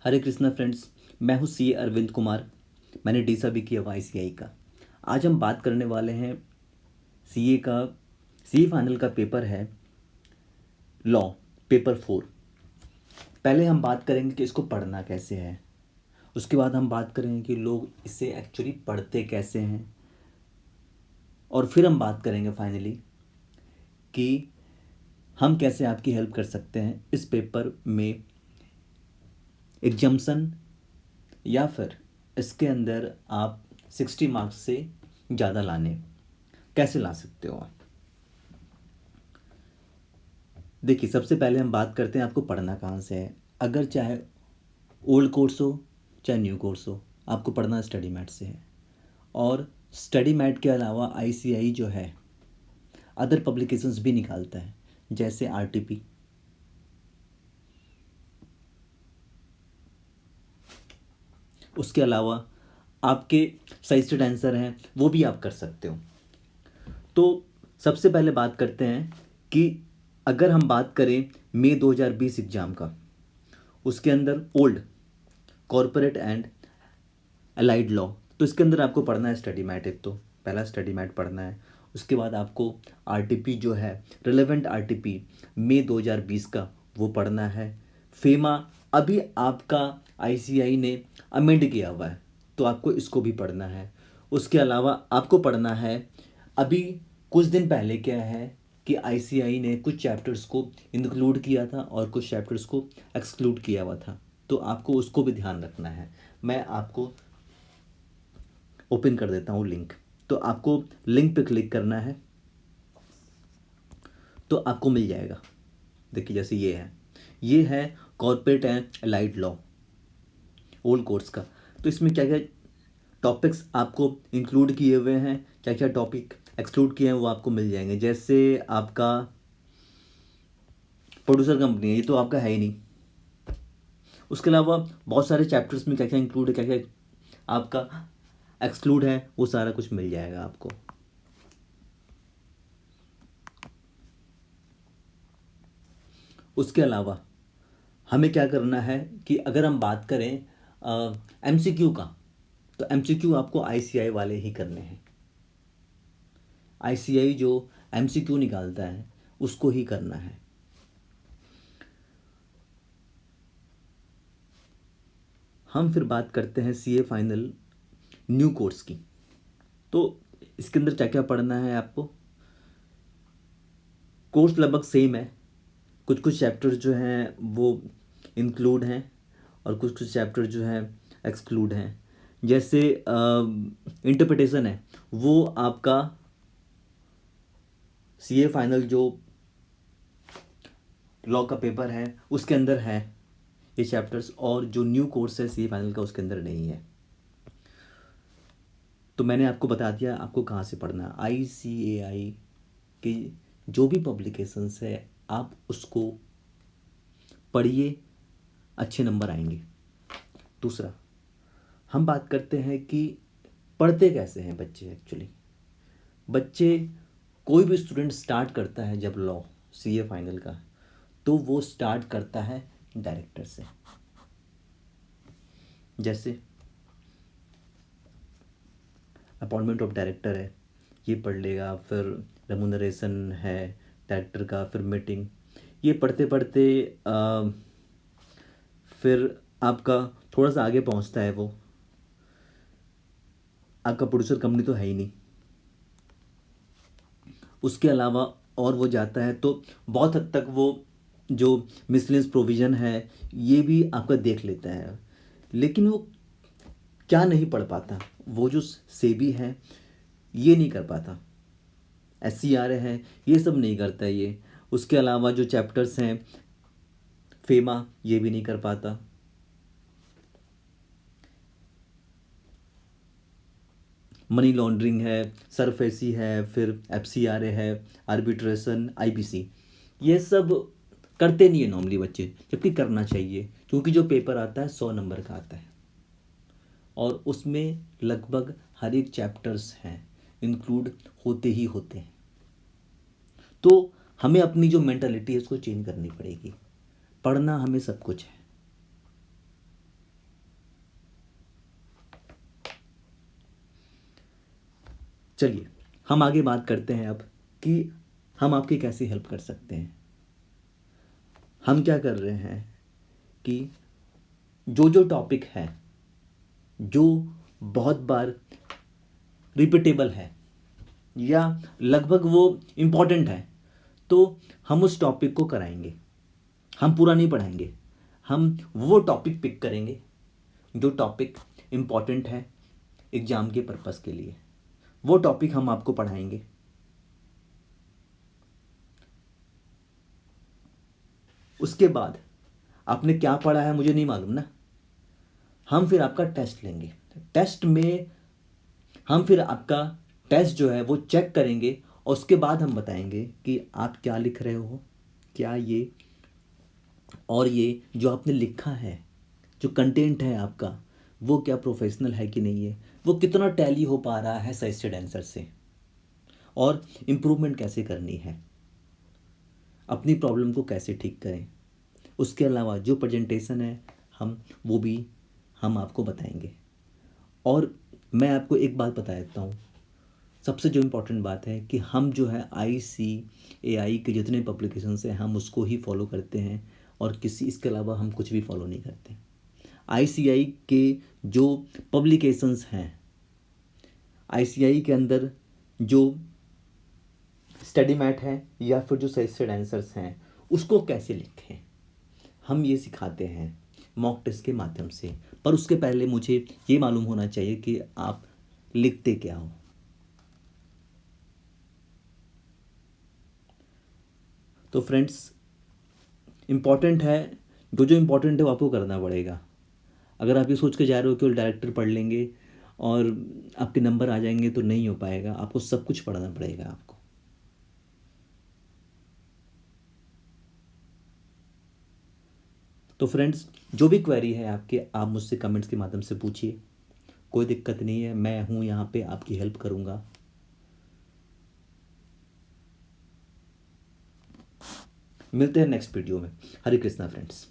हरे Krishna friends. मैं हूँ सी अरविंद कुमार। मैंने डीसा भी किया हुआ ICI का। आज हम बात करने वाले हैं CA का। CA फाइनल का पेपर है लॉ, पेपर 4। पहले हम बात करेंगे कि इसको पढ़ना कैसे है। उसके बाद हम बात करेंगे कि लोग इसे एक्चुअली पढ़ते कैसे हैं। और फिर हम बात करेंगे फाइनली कि हम कैसे आपकी हेल्प कर सकते हैं इस पेपर में एग्जाम्सन, या फिर इसके अंदर आप 60 मार्क्स से ज़्यादा लाने कैसे ला सकते हो आप। देखिए, सबसे पहले हम बात करते हैं आपको पढ़ना कहाँ से है। अगर चाहे ओल्ड कोर्स हो चाहे न्यू कोर्स हो, आपको पढ़ना स्टडी मैट से है। और स्टडी मैट के अलावा ICI जो है अदर पब्लिकेशंस भी निकालता है, जैसे RTP। उसके अलावा आपके सजेस्टेड आंसर हैं वो भी आप कर सकते हो। तो सबसे पहले बात करते हैं कि अगर हम बात करें मई 2020 एग्ज़ाम का, उसके अंदर old, corporate and allied law, तो इसके अंदर आपको पढ़ना है स्टडी मैट। एक तो पहला स्टडी मैट पढ़ना है। उसके बाद आपको RTP जो है रिलेवेंट RTP मई 2020 का, वो पढ़ना है। फेमा अभी आपका ICI ने अमेंड किया हुआ है, तो आपको इसको भी पढ़ना है। उसके अलावा आपको पढ़ना है, अभी कुछ दिन पहले क्या है कि ICI ने कुछ चैप्टर्स को इंक्लूड किया था और कुछ चैप्टर्स को एक्सक्लूड किया हुआ था, तो आपको उसको भी ध्यान रखना है। मैं आपको ओपन कर देता हूँ लिंक। तो आपको लिंक पे क्लिक करना है, तो आपको मिल जाएगा। देखिए, जैसे ये है corporate and allied law old course का। तो इसमें क्या क्या टॉपिक्स आपको इंक्लूड किए हुए हैं, क्या क्या टॉपिक एक्सक्लूड किए हैं, वो आपको मिल जाएंगे। जैसे आपका प्रोड्यूसर कंपनी है, ये तो आपका है ही नहीं। उसके अलावा बहुत सारे चैप्टर्स में क्या क्या इंक्लूड है, क्या क्या आपका एक्सक्लूड है, वो सारा कुछ मिल जाएगा आपको। उसके अलावा हमें क्या करना है कि अगर हम बात करें MCQ का, तो MCQ आपको ICI वाले ही करने हैं। ICI जो MCQ निकालता है उसको ही करना है। हम फिर बात करते हैं CA फाइनल न्यू कोर्स की। तो इसके अंदर क्या क्या पढ़ना है आपको। कोर्स लगभग सेम है, कुछ कुछ चैप्टर जो हैं वो इंक्लूड हैं और कुछ कुछ चैप्टर जो हैं एक्सक्लूड हैं। जैसे इंटरप्रिटेशन है, वो आपका CA फाइनल जो लॉ का पेपर है उसके अंदर है ये चैप्टर्स, और जो न्यू कोर्स है CA फाइनल का उसके अंदर नहीं है। तो मैंने आपको बता दिया आपको कहाँ से पढ़ना है। ICAI की जो भी पब्लिकेशंस है आप उसको पढ़िए, अच्छे नंबर आएंगे। दूसरा, हम बात करते हैं कि पढ़ते कैसे हैं बच्चे। एक्चुअली बच्चे, कोई भी स्टूडेंट स्टार्ट करता है जब लॉ CA फाइनल का, तो वो स्टार्ट करता है डायरेक्टर से। जैसे अपॉइंटमेंट ऑफ डायरेक्टर है, ये पढ़ लेगा। फिर रेमुनरेशन है डायरेक्टर का, फिर मीटिंग। ये पढ़ते पढ़ते फिर आपका थोड़ा सा आगे पहुंचता है वो। आपका प्रोड्यूसर कंपनी तो है ही नहीं। उसके अलावा और वो जाता है तो बहुत हद तक वो जो मिसलेनियस प्रोविज़न है ये भी आपका देख लेता है, लेकिन वो क्या नहीं पढ़ पाता, वो जो सेबी है ये नहीं कर पाता, SCRA है ये सब नहीं करता ये। उसके अलावा जो चैप्टर्स हैं फेमा, ये भी नहीं कर पाता। मनी लॉन्ड्रिंग है, सरफेसी है, फिर FCRA है, आर्बिट्रेशन, IBC, ये सब करते नहीं है नॉर्मली बच्चे, जबकि करना चाहिए, क्योंकि जो पेपर आता है 100 नंबर का आता है और उसमें लगभग हर एक चैप्टर्स हैं इंक्लूड होते ही होते हैं। तो हमें अपनी जो मेंटालिटी है उसको चेंज करनी पड़ेगी। पढ़ना हमें सब कुछ है। चलिए हम आगे बात करते हैं अब कि हम आपकी कैसी हेल्प कर सकते हैं। हम क्या कर रहे हैं कि जो जो टॉपिक है जो बहुत बार रिपीटेबल है या लगभग वो इम्पॉर्टेंट है, तो हम उस टॉपिक को कराएंगे। हम पूरा नहीं पढ़ाएंगे, हम वो टॉपिक पिक करेंगे जो टॉपिक इम्पॉर्टेंट है एग्ज़ाम के पर्पस के लिए। वो टॉपिक हम आपको पढ़ाएंगे। उसके बाद आपने क्या पढ़ा है मुझे नहीं मालूम ना, हम फिर आपका टेस्ट लेंगे। टेस्ट में हम फिर आपका टेस्ट जो है वो चेक करेंगे और उसके बाद हम बताएंगे कि आप क्या लिख रहे हो, क्या ये और ये जो आपने लिखा है, जो कंटेंट है आपका, वो क्या प्रोफेशनल है कि नहीं है, वो कितना टैली हो पा रहा है सजेस्टेड आंसर से, और इम्प्रूवमेंट कैसे करनी है, अपनी प्रॉब्लम को कैसे ठीक करें। उसके अलावा जो प्रेजेंटेशन है वो भी हम आपको बताएंगे। और मैं आपको एक बात बता देता हूँ, सबसे जो इम्पोर्टेंट बात है कि हम जो है ICAI के जितने पब्लिकेशंस हैं हम उसको ही फॉलो करते हैं और इसके अलावा हम कुछ भी फॉलो नहीं करते। ICAI के जो पब्लिकेशंस हैं, ICAI के अंदर जो स्टडी मैट है या फिर जो सजेस्टेड आंसर्स हैं उसको कैसे लिखें, हम ये सिखाते हैं मॉक टेस्ट के माध्यम से। पर उसके पहले मुझे ये मालूम होना चाहिए कि आप लिखते क्या हो। तो फ्रेंड्स, इम्पॉर्टेंट है, जो जो इम्पोर्टेंट है वो आपको करना पड़ेगा। अगर आप ये सोच के जा रहे हो कि वो डायरेक्टर पढ़ लेंगे और आपके नंबर आ जाएंगे तो नहीं हो पाएगा, आपको सब कुछ पढ़ना पड़ेगा आपको। तो फ्रेंड्स, जो भी क्वेरी है आपके, आप मुझसे कमेंट्स के माध्यम से पूछिए, कोई दिक्कत नहीं है, मैं हूँ यहाँ पे, आपकी हेल्प करूँगा। मिलते हैं नेक्स्ट वीडियो में। हरे कृष्णा फ्रेंड्स।